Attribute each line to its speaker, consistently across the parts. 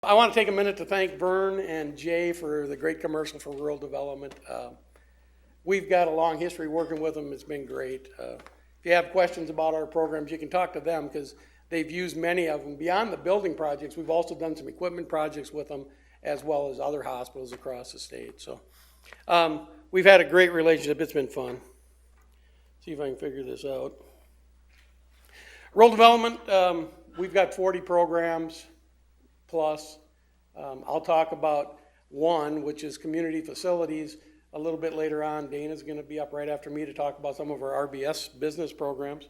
Speaker 1: I want to take a minute to thank Vern and Jay for the great commercial for rural development. We've got a long history working with them. It's been great. If you have questions about our programs, you can talk to them because they've used many of them. Beyond the building projects, we've also done some equipment projects with them as well as other hospitals across the state. So we've had a great relationship. It's been fun. See if I can figure this out. Rural development, we've got 40 programs plus. I'll talk about one, which is community facilities, a little bit later on. Dana's going to be up right after me to talk about some of our RBS business programs.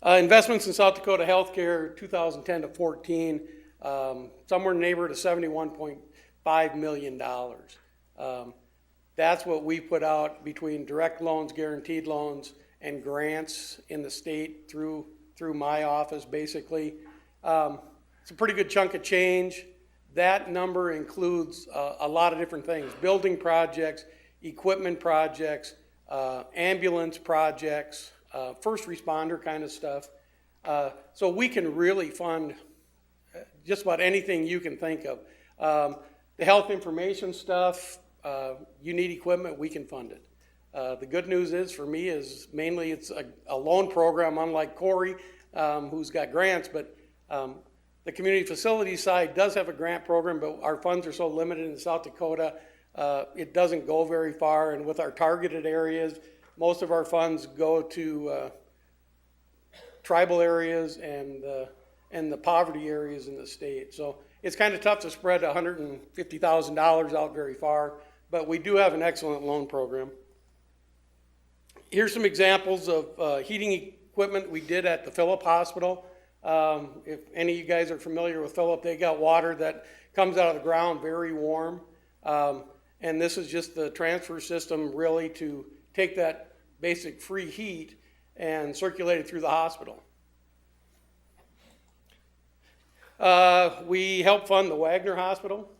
Speaker 1: Investments in South Dakota healthcare, 2010 to 14, somewhere in the neighborhood of $71.5 million. That's what we put out between direct loans, guaranteed loans, and grants in the state through my office, basically. It's a pretty good chunk of change. That number includes a lot of different things: building projects, equipment projects, ambulance projects, first responder kind of stuff. So we can really fund just about anything you can think of. The health information stuff, you need equipment, we can fund it. The good news is, for me, is mainly it's a loan program, unlike Corey, who's got grants, but the community facility side does have a grant program, but our funds are so limited in South Dakota, it doesn't go very far. And with our targeted areas, most of our funds go to tribal areas and the poverty areas in the state. So it's kind of tough to spread $150,000 out very far, but we do have an excellent loan program. Here's some examples of heating equipment we did at the Phillip Hospital. If any of you guys are familiar with Phillip, they got water that comes out of the ground very warm. And this is just the transfer system really to take that basic free heat and circulate it through the hospital. We help fund the Wagner Hospital.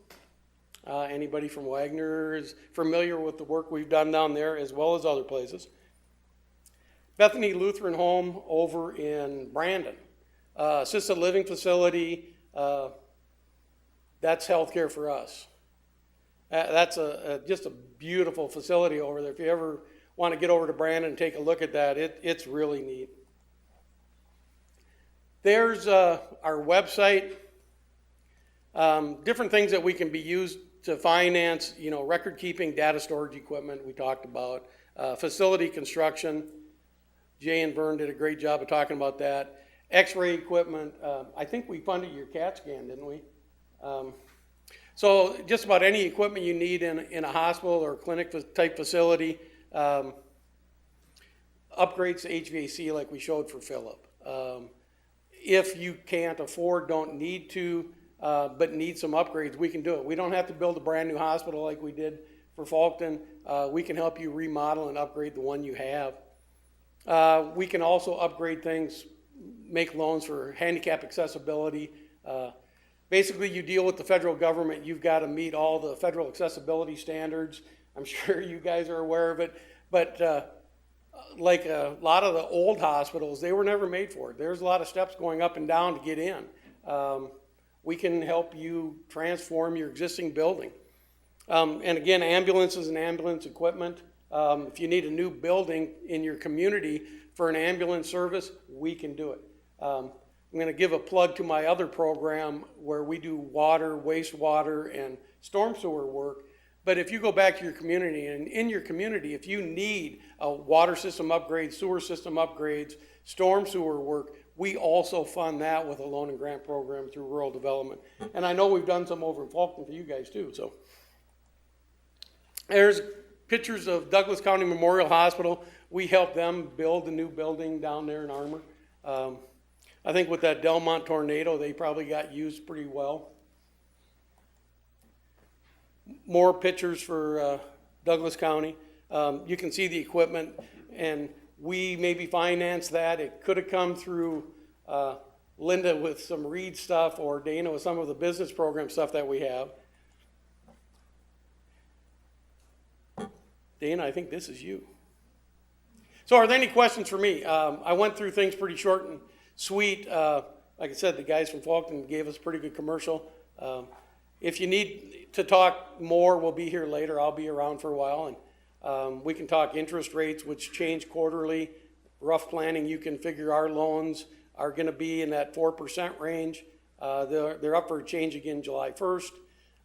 Speaker 1: Anybody from Wagner is familiar with the work we've done down there as well as other places. Bethany Lutheran Home over in Brandon. Assisted living facility, that's healthcare for us. That's just a beautiful facility over there. If you ever want to get over to Brandon and take a look at that, it's really neat. There's our website, different things that we can be used to finance, record keeping, data storage equipment we talked about, facility construction. Jay and Vern did a great job of talking about that. X-ray equipment, I think we funded your CAT scan, didn't we? So just about any equipment you need in a hospital or clinic type facility, upgrades to HVAC like we showed for Phillip. If you can't afford, don't need to, but need some upgrades, we can do it. We don't have to build a brand new hospital like we did for Faulkton. We can help you remodel and upgrade the one you have. We can also upgrade things, make loans for handicap accessibility. Basically, you deal with the federal government, you've got to meet all the federal accessibility standards. I'm sure you guys are aware of it, but like a lot of the old hospitals, they were never made for it. There's a lot of steps going up and down to get in. We can help you transform your existing building. And again, ambulances and ambulance equipment. If you need a new building in your community for an ambulance service, we can do it. I'm going to give a plug to my other program where we do water, wastewater, and storm sewer work. But if you go back to your community, and in your community, if you need a water system upgrade, sewer system upgrades, storm sewer work, we also fund that with a loan and grant program through rural development. And I know we've done some over in Faulkton for you guys too. So there's pictures of Douglas County Memorial Hospital. We helped them build a new building down there in Armour. I think with that Delmont tornado, they probably got used pretty well. More pictures for Douglas County. You can see the equipment, and we maybe financed that. It could have come through Linda with some Reed stuff or Dana with some of the business program stuff that we have. Dana, I think this is you. So are there any questions for me? I went through things pretty short and sweet. Like I said, the guys from Faulkton gave us a pretty good commercial. If you need to talk more, we'll be here later. I'll be around for a while, and we can talk interest rates, which change quarterly. Rough planning, you can figure our loans are going to be in that 4% range. They're up for a change again July 1st.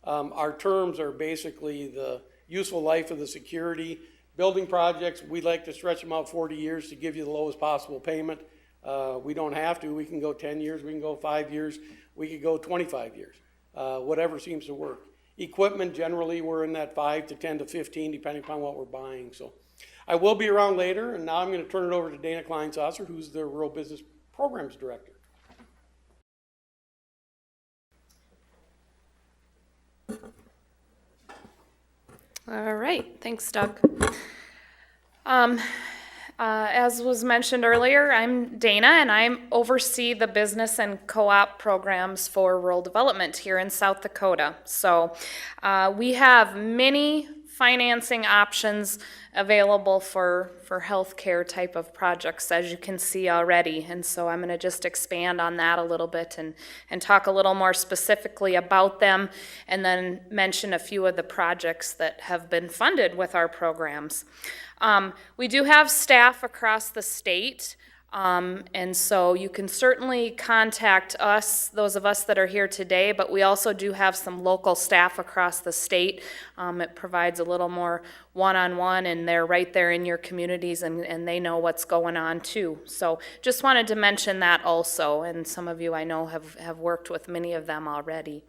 Speaker 1: Our terms are basically the useful life of the security. Building projects, we like to stretch them out 40 years to give you the lowest possible payment. We don't have to. We can go 10 years, we can go 5 years, we could go 25 years, whatever seems to work. Equipment, generally, we're in that 5 to 10 to 15, depending upon what we're buying. So I will be around later, and now I'm going to turn it over to Dana Kleinsasser, who's the Rural Business Programs Director.
Speaker 2: All right, thanks, Doug. As was mentioned earlier, I'm Dana, and I oversee the business and co-op programs for rural development here in South Dakota. So we have many financing options available for healthcare type of projects, as you can see already. And so I'm going to just expand on that a little bit and talk a little more specifically about them, and then mention a few of the projects that have been funded with our programs. We do have staff across the state, and so you can certainly contact us, those of us that are here today, but we also do have some local staff across the state. It provides a little more one-on-one, and they're right there in your communities, and they know what's going on too. So just wanted to mention that also, and some of you I know have worked with many of them already.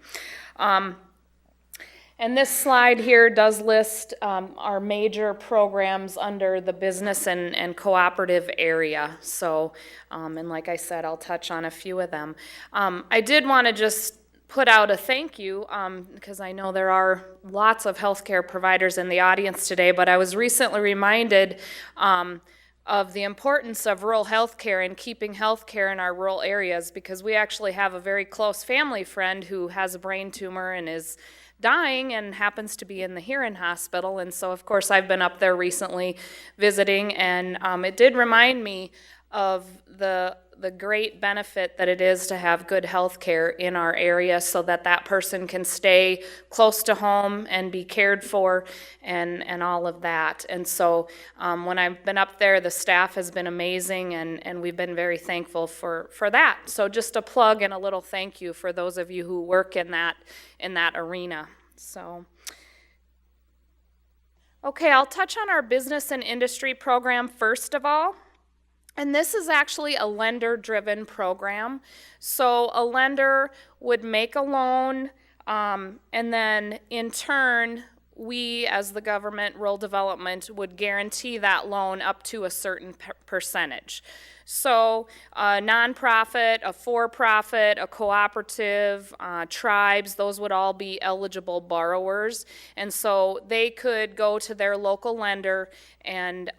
Speaker 2: And this slide here does list our major programs under the business and cooperative area. So, and like I said, I'll touch on a few of them. I did want to just put out a thank you because I know there are lots of healthcare providers in the audience today, but I was recently reminded of the importance of rural healthcare and keeping healthcare in our rural areas, because we actually have a very close family friend who has a brain tumor and is dying and happens to be in the Huron Hospital. And so, of course, I've been up there recently visiting, and it did remind me of the great benefit that it is to have good health care in our area, so that that person can stay close to home and be cared for and all of that. And so when I've been up there, the staff has been amazing, and we've been very thankful for that. So just a plug and a little thank you for those of you who work in that arena. So, okay, I'll touch on our business and industry program first of all. And this is actually a lender-driven program. So a lender would make a loan, and then in turn, we as the government, rural development, would guarantee that loan up to a certain percentage. So a nonprofit, a for-profit, a cooperative, tribes, those would all be eligible borrowers. And so they could go to their local lender, and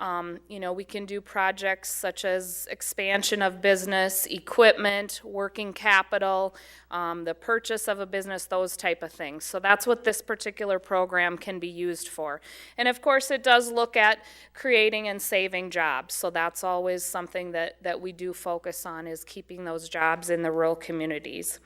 Speaker 2: we can do projects such as expansion of business, equipment, working capital, the purchase of a business, those type of things. So that's what this particular program can be used for. And of course, it does look at creating and saving jobs. So that's always something that we do focus on, is keeping those jobs in the rural communities.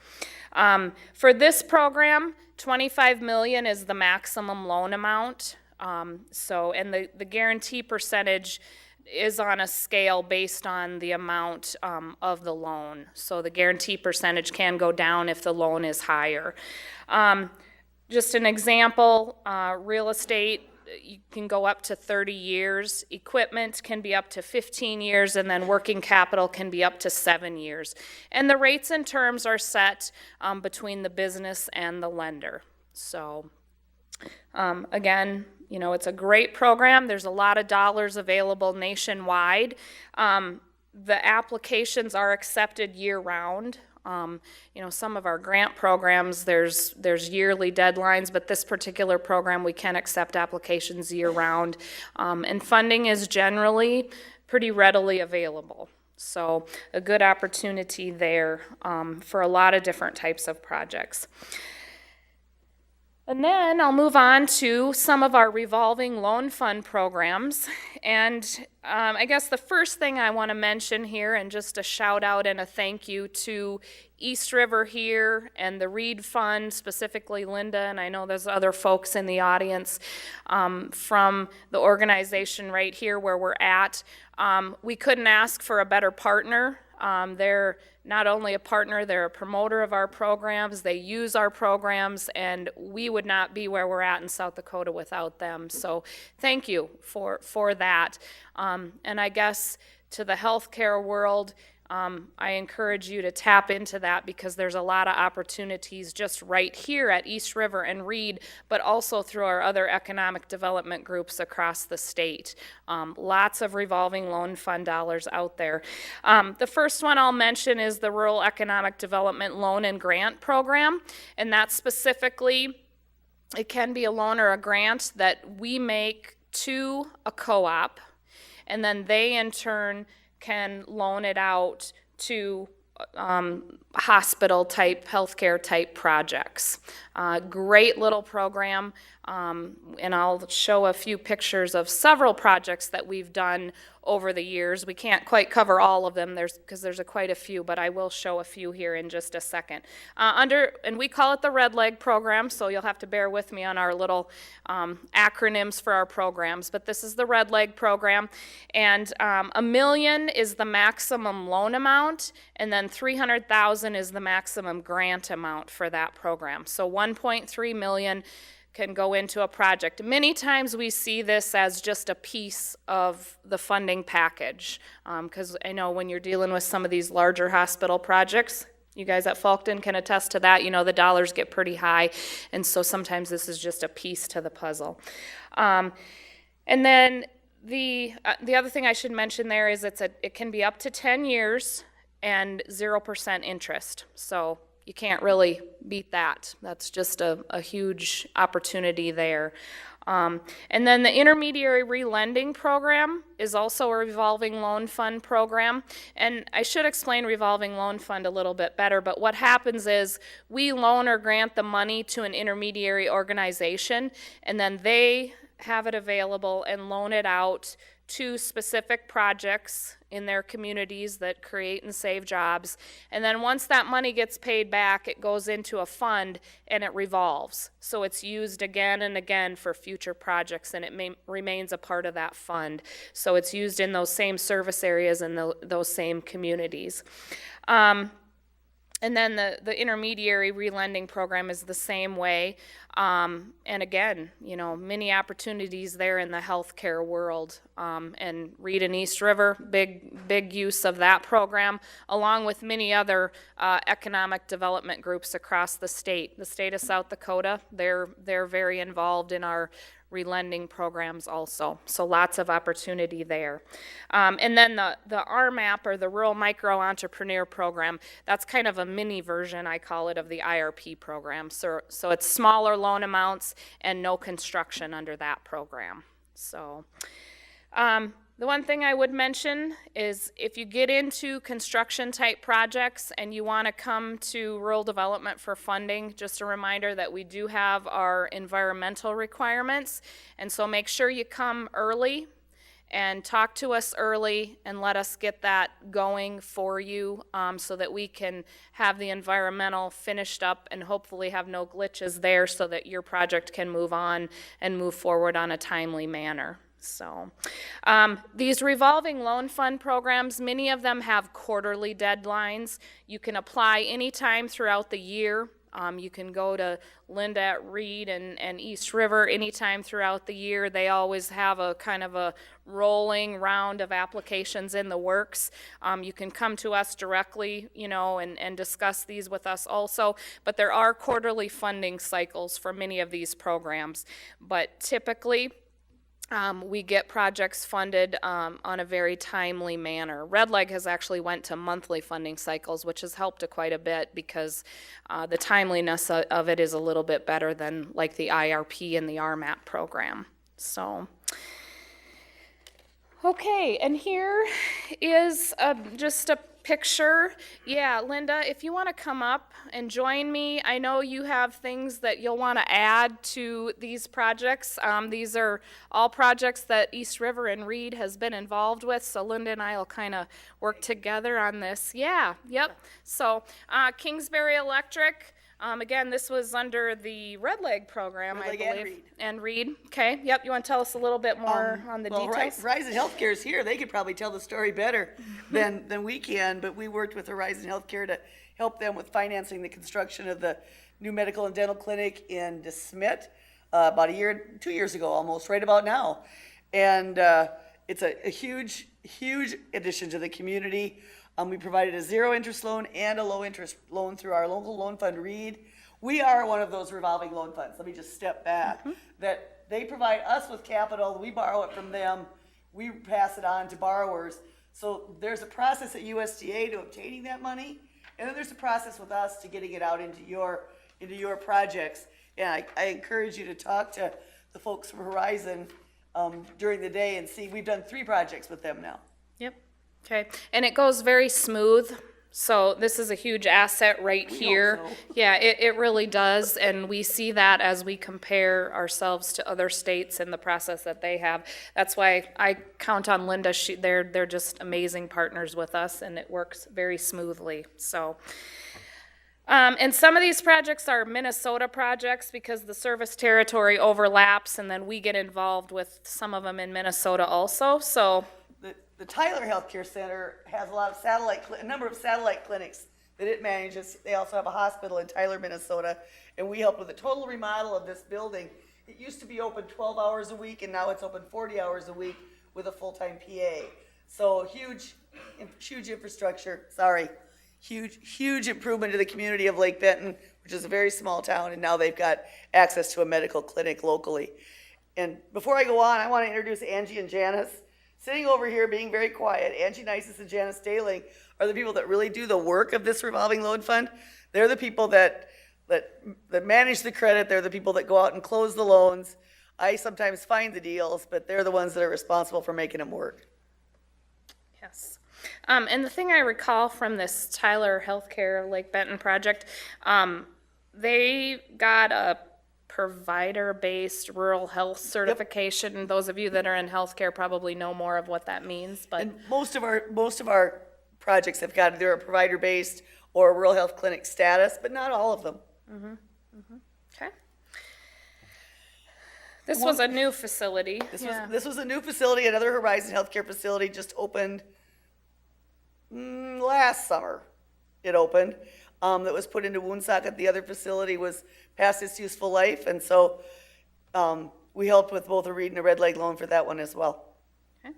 Speaker 2: For this program, $25 million is the maximum loan amount. And the guarantee percentage is on a scale based on the amount of the loan. So the guarantee percentage can go down if the loan is higher. Just an example, real estate, you can go up to 30 years. Equipment can be up to 15 years, and then working capital can be up to 7 years. And the rates and terms are set between the business and the lender. So again, it's a great program. There's a lot of dollars available nationwide. The applications are accepted year-round. Some of our grant programs, there's yearly deadlines, but this particular program, we can accept applications year-round. And funding is generally pretty readily available. So a good opportunity there for a lot of different types of projects. And then I'll move on to some of our revolving loan fund programs. And I guess the first thing I want to mention here, and just a shout out and a thank you to East River here and the Reed Fund, specifically Linda, and I know there's other folks in the audience from the organization right here where we're at. We couldn't ask for a better partner. They're not only a partner, they're a promoter of our programs, they use our programs, and we would not be where we're at in South Dakota without them. So thank you for that. And I guess to the healthcare world, I encourage you to tap into that because there's a lot of opportunities just right here at East River and Reed, but also through our other economic development groups across the state. Lots of revolving loan fund dollars out there. The first one I'll mention is the Rural Economic Development Loan and Grant Program, and that's specifically, it can be a loan or a grant that we make to a co-op, and then they in turn can loan it out to hospital type, healthcare type projects. Great little program, and I'll show a few pictures of several projects that we've done over the years. We can't quite cover all of them because there's quite a few, but I will show a few here in just a second. And we call it the Red Leg program, so you'll have to bear with me on our little acronyms for our programs, but this is the Red Leg program, and $1 million is the maximum loan amount, and then $300,000 is the maximum grant amount for that program. So $1.3 million can go into a project. Many times we see this as just a piece of the funding package, because I know when you're dealing with some of these larger hospital projects, you guys at Falkton can attest to that, you know, the dollars get pretty high, and so sometimes this is just a piece to the puzzle. And then the other thing I should mention there is it can be up to 10 years and 0% interest. So you can't really beat that. That's just a huge opportunity there. And then the Intermediary Relending Program is also a revolving loan fund program. And I should explain revolving loan fund a little bit better, but what happens is we loan or grant the money to an intermediary organization, and then they have it available and loan it out to specific projects in their communities that create and save jobs. And then once that money gets paid back, it goes into a fund and it revolves. So it's used again and again for future projects, and it remains a part of that fund. So it's used in those same service areas and those same communities. And then the intermediary relending program is the same way. And again, you know, many opportunities there in the healthcare world. And Reed and East River, big use of that program, along with many other economic development groups across the state. The state of South Dakota, they're very involved in our relending programs also, so lots of opportunity there. And then the RMAP, or the Rural Micro Entrepreneur Program, that's kind of a mini version, I call it, of the IRP program. So it's smaller loan amounts and no construction under that program. So the one thing I would mention is if you get into construction type projects and you want to come to rural development for funding, just a reminder that we do have our environmental requirements, and so make sure you come early and talk to us early and let us get that going for you, so that we can have the environmental finished up and hopefully have no glitches there so that your project can move on and move forward on a timely manner. So these revolving loan fund programs, many of them have quarterly deadlines. You can apply anytime throughout the year. You can go to Linda at Reed and East River anytime throughout the year. They always have a kind of a rolling round of applications in the works. You can come to us directly, you know, and discuss these with us also. But there are quarterly funding cycles for many of these programs. But typically, we get projects funded on a very timely manner. Red Leg has actually went to monthly funding cycles, which has helped quite a bit because the timeliness of it is a little bit better than like the IRP and the RMAP program. So, okay, and here is just a picture, yeah, Linda, if you want to come up and join me, I know you have things that you'll want to add to these projects. These are all projects that East River and Reed has been involved with, so Linda and I will kind of work together on this. Yeah, yep. So Kingsbury Electric, again, this was under the Red Leg program,
Speaker 3: Red
Speaker 2: I
Speaker 3: Leg
Speaker 2: believe. And Reed. Okay, yep, you want to tell us a little bit more on the details?
Speaker 3: Horizon Healthcare is here. They could probably tell the story better than we can, but we worked with Horizon Healthcare to help them with financing the construction of the new medical and dental clinic in DeSmet about 2 years ago almost, right about now. And it's a huge, huge addition to the community. We provided a zero interest loan and a low interest loan through our local loan fund, Reed. We are one of those revolving loan funds. Let me just step back. That they provide us with capital, we borrow it from them, we pass it on to borrowers. So there's a process at USDA to obtaining that money, and then there's a process with us to getting it out into your projects. And I encourage you to talk to the folks from Horizon during the day and see. We've done 3 projects with them now.
Speaker 2: Yep. Okay, and it goes very smooth, so this is a huge asset right here.
Speaker 3: hope so.
Speaker 2: Yeah, it really does, and we see that as we compare ourselves to other states and the process that they have. That's why I count on Linda. They're just amazing partners with us, and it works very smoothly. So, and some of these projects are Minnesota projects because the service territory overlaps, and then we get involved with some of them in Minnesota also. So.
Speaker 3: The Tyler Healthcare Center has a number of satellite clinics that it manages. They also have a hospital in Tyler, Minnesota, and we helped with the total remodel of this building. It used to be open 12 hours a week, and now it's open 40 hours a week with a full-time PA. So huge infrastructure, huge improvement to the community of Lake Benton, which is a very small town, and now they've got access to a medical clinic locally. And before I go on, I want to introduce Angie and Janice. Sitting over here being very quiet, Angie Nices and Janice Daling are the people that really do the work of this revolving loan fund. They're the people that manage the credit. They're the people that go out and close the loans. I sometimes find the deals, but they're the ones that are responsible for making them work.
Speaker 2: Yes. And the thing I recall from this Tyler Healthcare Lake Benton project, they got a provider-based rural health certification. Yep. Those of you that are in healthcare probably know more of what that means. But
Speaker 3: and most of our projects have got either a provider-based or a rural health clinic status, but not all of them.
Speaker 2: Okay. This was a new facility.
Speaker 3: This was a new facility. Another Horizon Healthcare facility just opened last summer. It opened. That was put into Woonsocket. The other facility was past its useful life, and so we helped with both a Reed and a Red Leg loan for that one as well.
Speaker 2: Okay.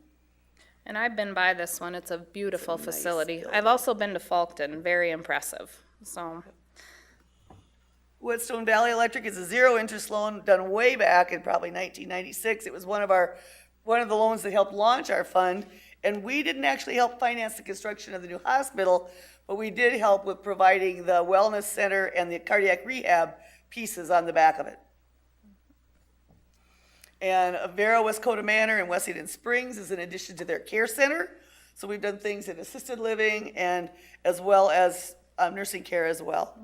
Speaker 2: And I've been by this one. It's a beautiful
Speaker 3: It's a nice
Speaker 2: facility.
Speaker 3: building.
Speaker 2: I've also been to Falkton. Very impressive. So.
Speaker 3: Woodstone Valley Electric is a zero interest loan done way back in probably 1996. It was one of the loans that helped launch our fund, and we didn't actually help finance the construction of the new hospital, but we did help with providing the wellness center and the cardiac rehab pieces on the back of it. And Vera Westcota Manor in Wessington Springs is in addition to their care center. So we've done things in assisted living and as well as nursing care as well.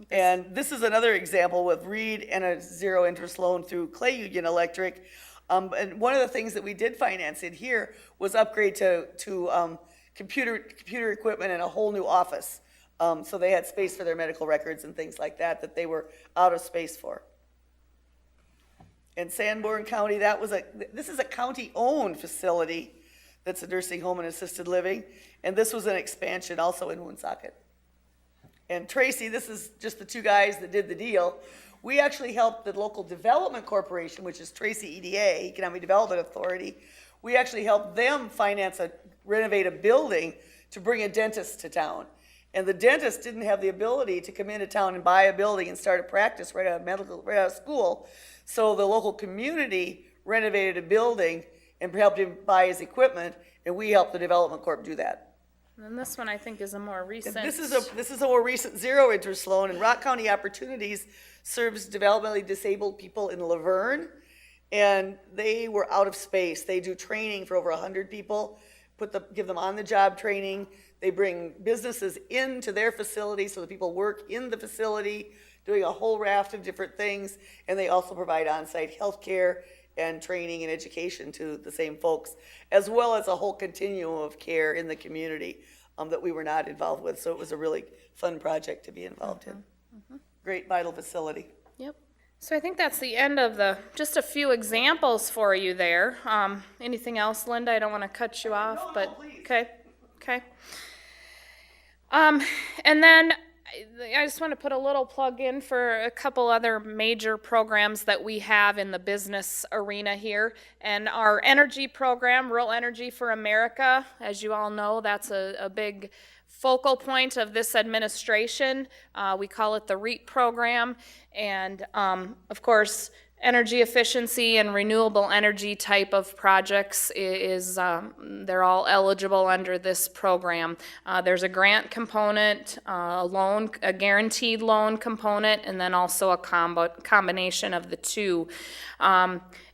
Speaker 3: And this is another example with Reed and a zero interest loan through Clay Union Electric. And one of the things that we did finance in here was upgrade to computer equipment and a whole new office. So they had space for their medical records and things like that they were out of space for. In Sanborn County, this is a county-owned facility that's a nursing home and assisted living, and this was an expansion also in Woonsocket. And Tracy, this is just the 2 guys that did the deal. We actually helped the local development corporation, which is Tracy EDA, Economic Development Authority. We actually helped them renovate a building to bring a dentist to town. And the dentist didn't have the ability to come into town and buy a building and start a practice right out of school. So the local community renovated a building and helped him buy his equipment, and we helped the development corp do that.
Speaker 2: And this one I think is a more recent.
Speaker 3: This is a more recent zero interest loan, and Rock County Opportunities serves developmentally disabled people in Laverne, and they were out of space. They do training for over 100 people, give them on-the-job training. They bring businesses into their facility so that people work in the facility, doing a whole raft of different things. And they also provide on-site health care and training and education to the same folks, as well as a whole continuum of care in the community that we were not involved with. So it was a really fun project to be involved in. Great, vital facility.
Speaker 2: Yep. So I think that's the end of just a few examples for you there. Anything else, Linda? I don't want to cut you off,
Speaker 3: No,
Speaker 2: but
Speaker 3: please.
Speaker 2: okay. And then I just want to put a little plug in for a couple other major programs that we have in the business arena here. And our energy program, Rural Energy for America, as you all know, that's a big focal point of this administration. We call it the REAP program. And of course, energy efficiency and renewable energy type of projects they're all eligible under this program. There's a grant component, a guaranteed loan component, and then also a combination of the two.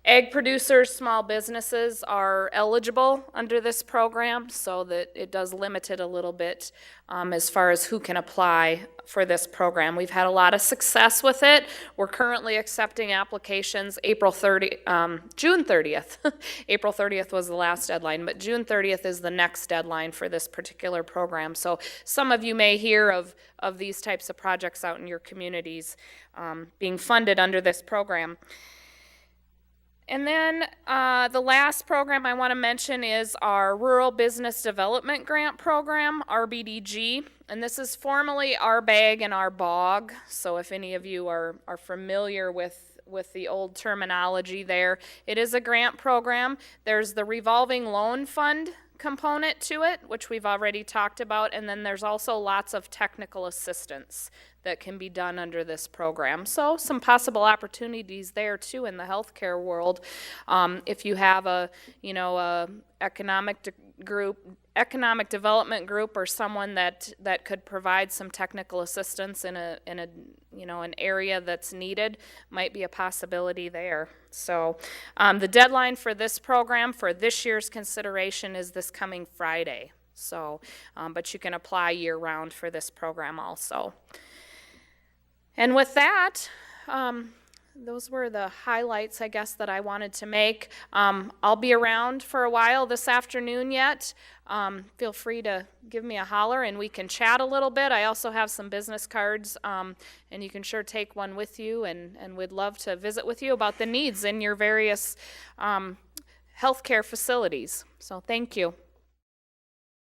Speaker 2: Ag producers, small businesses are eligible under this program, so that it does limit it a little bit as far as who can apply for this program. We've had a lot of success with it. We're currently accepting applications June 30th. April 30th was the last deadline, but June 30th is the next deadline for this particular program. So some of you may hear of these types of projects out in your communities being funded under this program. And then the last program I want to mention is our Rural Business Development Grant Program, RBDG. And this is formerly RBAG and RBOG. So if any of you are familiar with the old terminology there, it is a grant program. There's the revolving loan fund component to it, which we've already talked about, and then there's also lots of technical assistance that can be done under this program. So some possible opportunities there too in the healthcare world. If you have a economic development group or someone that could provide some technical assistance in an area that's needed, might be a possibility there. So the deadline for this program for this year's consideration is this coming Friday. So, but you can apply year-round for this program also. And with that, those were the highlights, I guess, that I wanted to make. I'll be around for a while this afternoon yet. Feel free to give me a holler and we can chat a little bit. I also have some business cards, and you can sure take one with you, and we'd love to visit with you about the needs in your various healthcare facilities. So thank you.